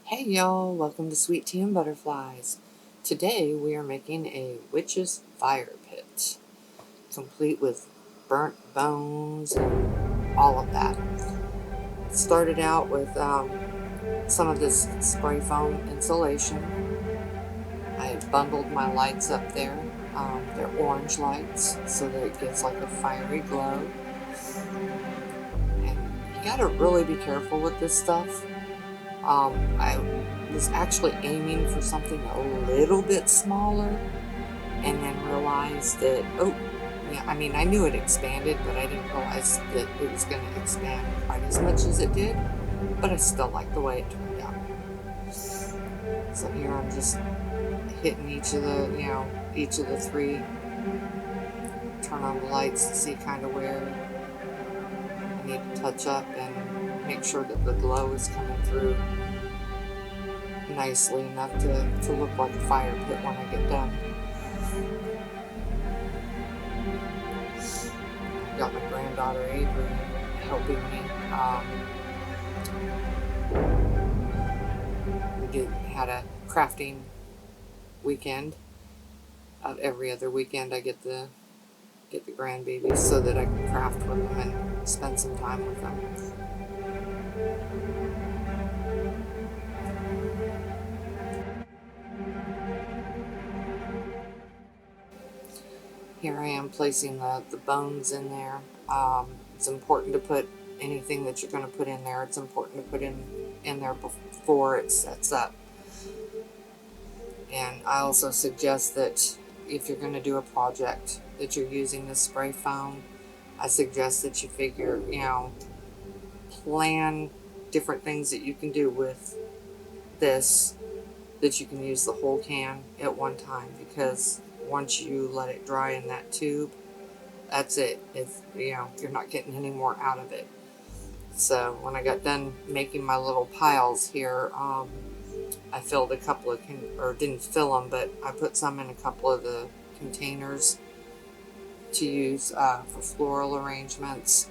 Hey y'all, welcome to Sweet Tea and Butterflies. Today we are making a witch's fire pit, complete with burnt bones and all of that. Started out with some of this spray foam insulation. I bundled my lights up there. They're orange lights, so that it gives like a fiery glow. And you gotta really be careful with this stuff. I was actually aiming for something a little bit smaller and then realized that, oh, yeah, I mean, I knew it expanded, but I didn't realize that it was going to expand quite as much as it did, but I still like the way it turned out. So here I'm just hitting each of the three, turn on the lights to see kind of where I need to touch up and make sure that the glow is coming through nicely enough to look like a fire pit when I get done. I've got my granddaughter Avery helping me. We had a crafting weekend. Every other weekend I get the grandbabies so that I can craft with them and spend some time with them. Here I am placing the bones in there. It's important to put anything that you're going to put in there. It's important to put in there before it sets up. And I also suggest that if you're going to do a project that you're using this spray foam, I suggest that you figure, plan different things that you can do with this, that you can use the whole can at one time, because once you let it dry in that tube, that's it. You're not getting any more out of it. So when I got done making my little piles here, I filled a couple of, or didn't fill them, but I put some in a couple of the containers to use for floral arrangements.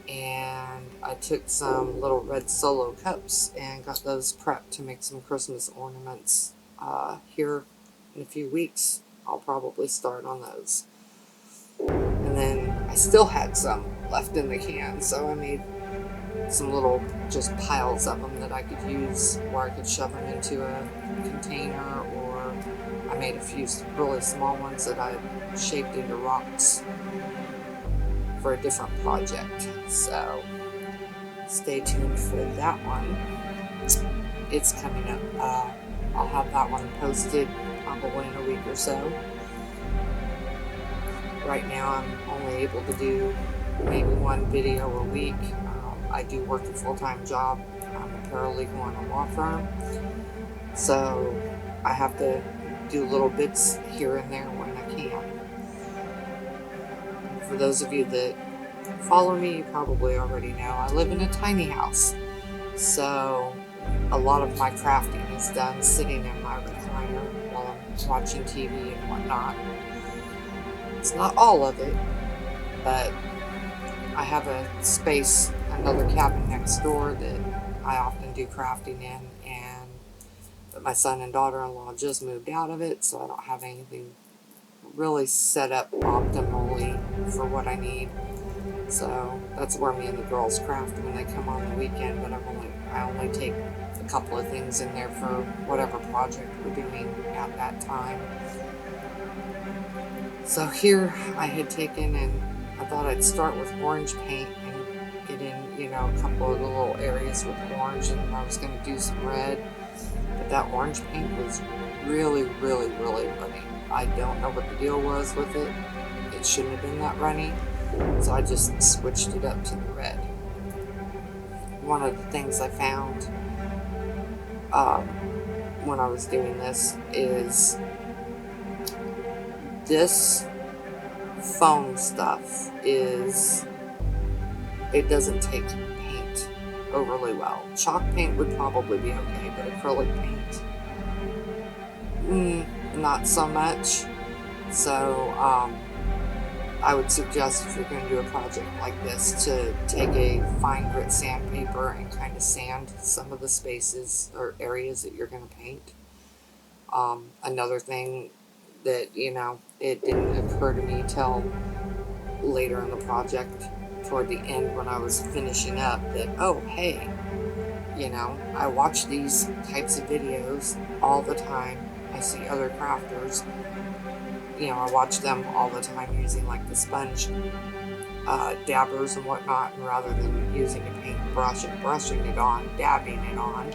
And I took some little red solo cups and got those prepped to make some Christmas ornaments. Here in a few weeks, I'll probably start on those. And then I still had some left in the can, so I made some little just piles of them that I could use, where I could shove them into a container, or I made a few really small ones that I shaped into rocks for a different project. So stay tuned for that one. It's coming up. I'll have that one posted probably in a week or so. Right now I'm only able to do maybe one video a week. I do work a full-time job. I'm a paralegal in a law firm, so I have to do little bits here and there when I can. For those of you that follow me, you probably already know I live in a tiny house, so a lot of my crafting is done sitting in my recliner while I'm watching TV and whatnot. It's not all of it, but I have a space, another cabin next door that I often do crafting in, but my son and daughter-in-law just moved out of it, so I don't have anything really set up optimally for what I need. So that's where me and the girls craft when they come on the weekend, but I only take a couple of things in there for whatever project we're doing at that time. So here I had taken, and I thought I'd start with orange paint and get in, a couple of the little areas with orange, and I was going to do some red. But that orange paint was really, really, really runny. I don't know what the deal was with it. It shouldn't have been that runny. So I just switched it up to the red. One of the things I found when I was doing this is this foam stuff it doesn't take paint overly well. Chalk paint would probably be okay, but acrylic paint, not so much. So I would suggest, if you're going to do a project like this, to take a fine grit sandpaper and kind of sand some of the spaces or areas that you're going to paint. Another thing that, you know, it didn't occur to me till later in the project, toward the end when I was finishing up, that, oh, hey, you know, I watch these types of videos all the time. I see other crafters, you know, I watch them all the time using like the sponge dabbers and whatnot, and rather than using a paintbrush and brushing it on, dabbing it on.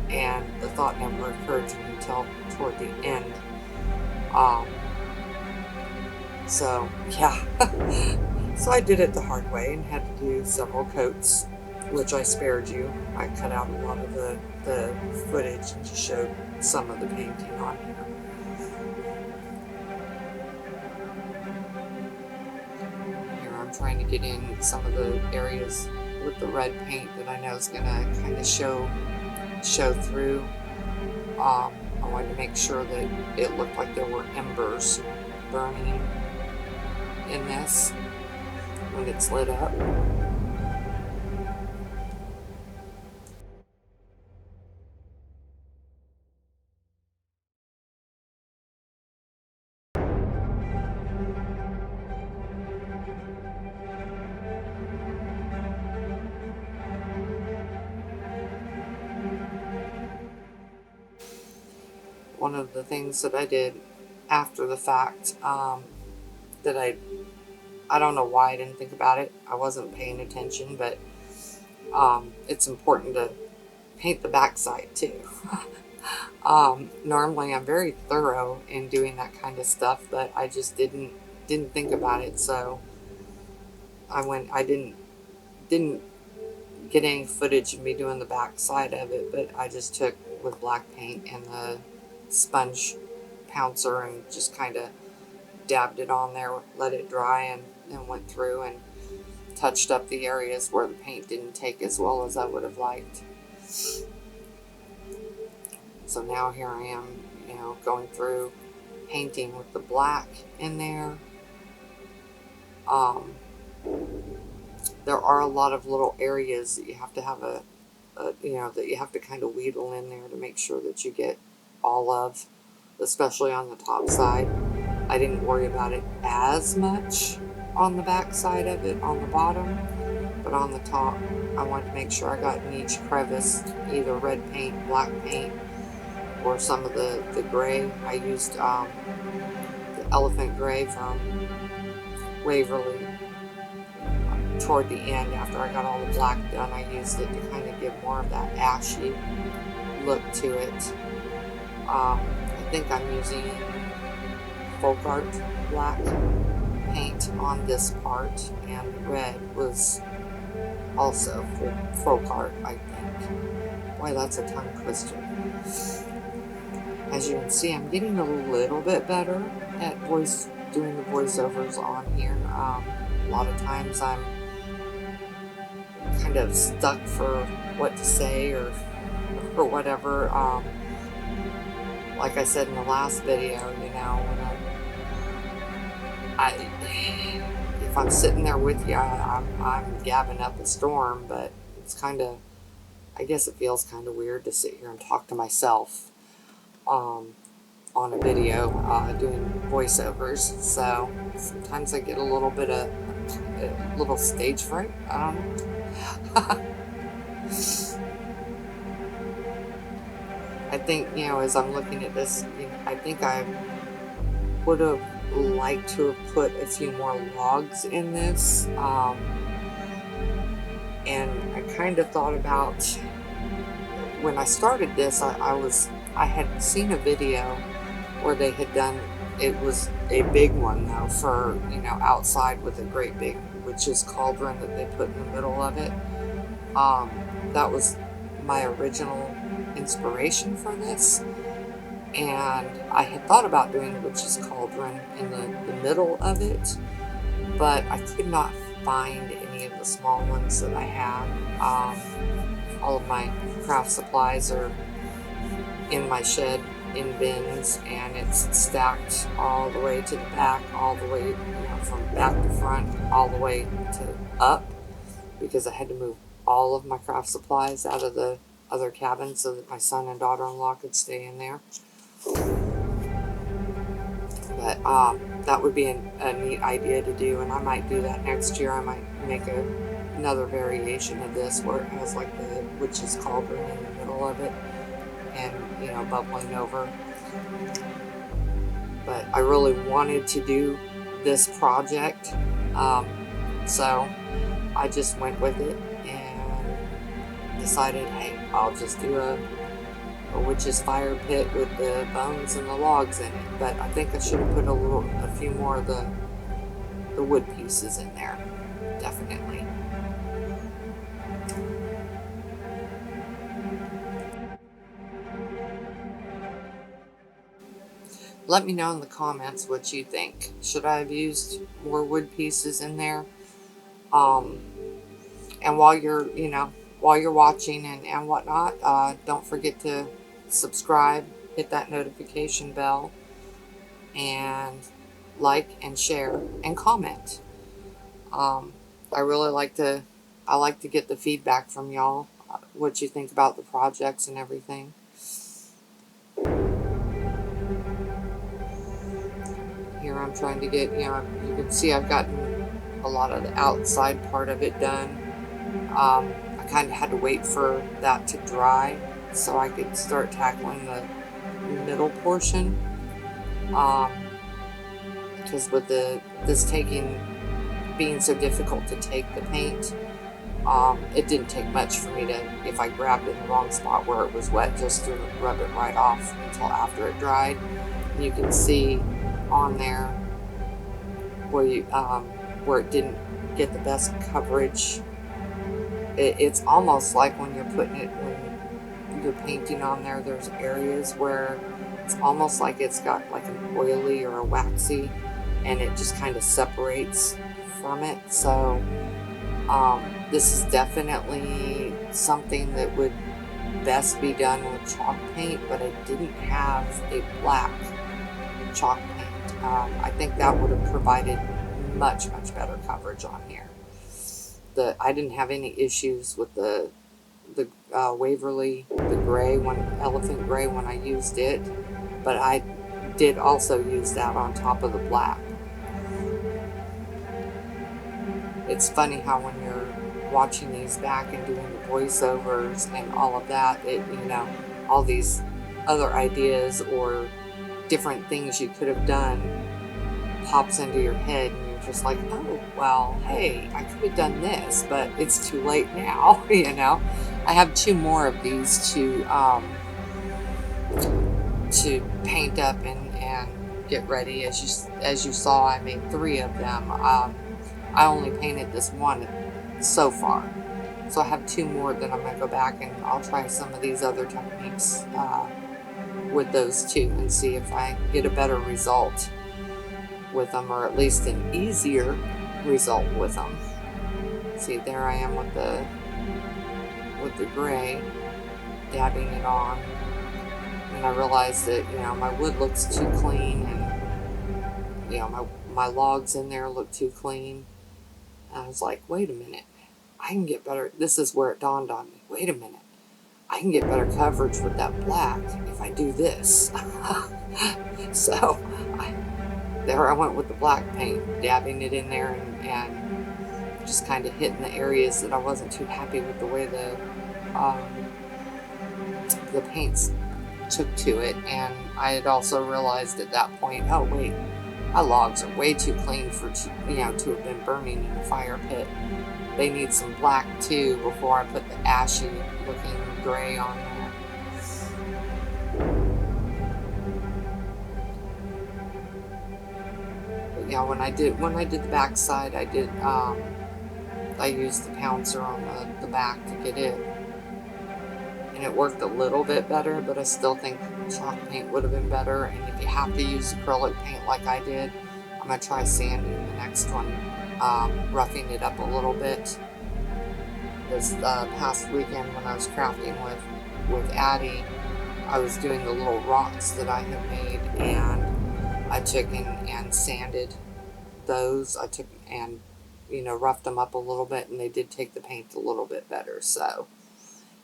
And the thought never occurred to me until toward the end. So yeah, so I did it the hard way and had to do several coats, which I spared you. I cut out a lot of the footage and just showed some of the painting on here. Here I'm trying to get in some of the areas with the red paint that I know is going to kind of show through. I wanted to make sure that it looked like there were embers burning in this when it's lit up. One of the things that I did after the fact, that I don't know why I didn't think about it. I wasn't paying attention, but it's important to paint the backside too. Normally I'm very thorough in doing that kind of stuff, but I just didn't think about it. So I didn't get any footage of me doing the backside of it, but I just took with black paint and the sponge pouncer and just kind of dabbed it on there, let it dry, and then went through and touched up the areas where the paint didn't take as well as I would have liked. So now here I am, you know, going through painting with the black in there. There are a lot of little areas that you have to have you know, that you have to kind of wheedle in there to make sure that you get all of, especially on the top side. I didn't worry about it as much on the back side of it, on the bottom, but on the top, I wanted to make sure I got in each crevice either red paint, black paint, or some of the gray. I used the elephant gray from Waverly. Toward the end, after I got all the black done, I used it to kind of give more of that ashy look to it. I think I'm using folk art black paint on this part, and red was also folk art, I think. Boy, that's a tongue twister. As you can see, I'm getting a little bit better at doing the voiceovers on here. A lot of times I'm kind of stuck for what to say or whatever. Like I said in the last video, you know, if I'm sitting there with you, I'm gabbing up a storm, but it's kind of, I guess it feels kind of weird to sit here and talk to myself on a video doing voiceovers. So sometimes I get a little bit of a little stage fright. I don't know. I think, you know, as I'm looking at this, you know, I think I would have liked to have put a few more logs in this. And I kind of thought about, when I started this, I had seen a video where they had done, it was a big one though, for, you know, outside with a great big witch's cauldron that they put in the middle of it. That was my original inspiration for this, and I had thought about doing a witch's cauldron in the middle of it, but I could not find any of the small ones that I had. All of my craft supplies are in my shed in bins, and it's stacked all the way to the back, all the way, from back to front, all the way to up, because I had to move all of my craft supplies out of the other cabin so that my son and daughter-in-law could stay in there. But that would be a neat idea to do, and I might do that next year. I might make another variation of this where it has like the witch's cauldron in the middle of it, and bubbling over. But I really wanted to do this project, so I just went with it and decided, hey, I'll just do a witch's fire pit with the bones and the logs in it. But I think I should have put a few more of the wood pieces in there, definitely. Let me know in the comments what you think. Should I have used more wood pieces in there? And while you're watching and whatnot, don't forget to subscribe, hit that notification bell, and like and share and comment. I really like to get the feedback from y'all, what you think about the projects and everything. Here I'm trying to get, you can see I've gotten a lot of the outside part of it done. I kind of had to wait for that to dry so I could start tackling the middle portion. Because with this being so difficult to take the paint, it didn't take much for me to, if I grabbed it in the wrong spot where it was wet, just to rub it right off until after it dried. And you can see on there where it didn't get the best coverage. It's almost like when you're painting on there, there's areas where it's almost like it's got like an oily or a waxy, and it just kind of separates from it. So this is definitely something that would best be done with chalk paint, but I didn't have a black chalk paint. I think that would have provided much better coverage on here. I didn't have any issues with the Waverly, the gray one, elephant gray, when I used it, but I did also use that on top of the black. It's funny how when you're watching these back and doing the voiceovers and all of that, all these other ideas or different things you could have done pops into your head, and you're just like, oh, well, hey, I could have done this, but it's too late now. I have 2 more of these to paint up and get ready. As you saw, I made 3 of them. I only painted this one so far, so I have 2 more that I'm going to go back and I'll try some of these other techniques with those 2 and see if I get a better result with them, or at least an easier result with them. See, there I am with the gray, dabbing it on, and I realized that my wood looks too clean, and my logs in there look too clean. And I was like, wait a minute, I can get better. This is where it dawned on me. Wait a minute, I can get better coverage with that black if I do this. So there I went with the black paint, dabbing it in there and just kind of hitting the areas that I wasn't too happy with the way the paints took to it. And I had also realized at that point, oh wait, my logs are way too clean to have been burning in the fire pit. They need some black too before I put the ashy looking gray on there. Yeah, when I did the back side, I used the pouncer on the back to get it, and it worked a little bit better, but I still think chalk paint would have been better. And if you have to use acrylic paint like I did, I'm gonna try sanding the next one, roughing it up a little bit. This past weekend when I was crafting with Addie, I was doing the little rocks that I had made, and I took and sanded those. I took and, you know, roughed them up a little bit, and they did take the paint a little bit better. So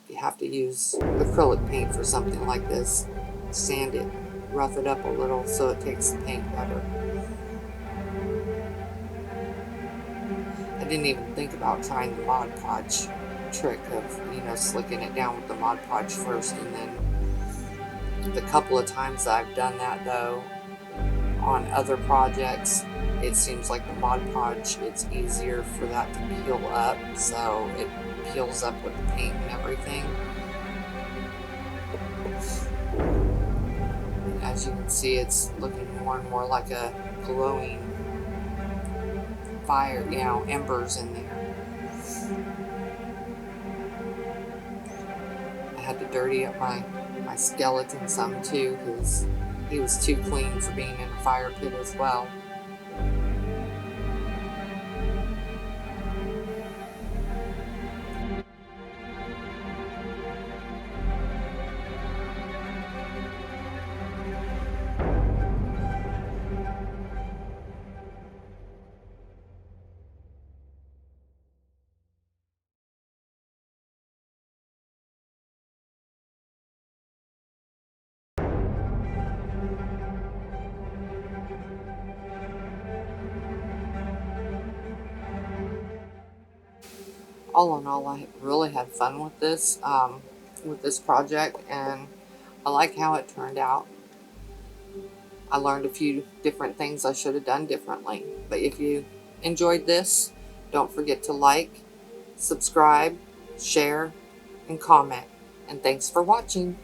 if you have to use acrylic paint for something like this, sand it, rough it up a little so it takes the paint better. I didn't even think about trying the Mod Podge trick of, you know, slicking it down with the Mod Podge first, and then the couple of times I've done that though on other projects, it seems like the Mod Podge, it's easier for that to peel up, so it peels up with the paint and everything. And as you can see, it's looking more and more like a glowing fire, you know, embers in there. I had to dirty up my skeleton some too, because he was too clean for being in a fire pit as well. All in all, I really had fun with this project, and I like how it turned out. I learned a few different things I should have done differently. But if you enjoyed this, don't forget to like, subscribe, share, and comment. And thanks for watching.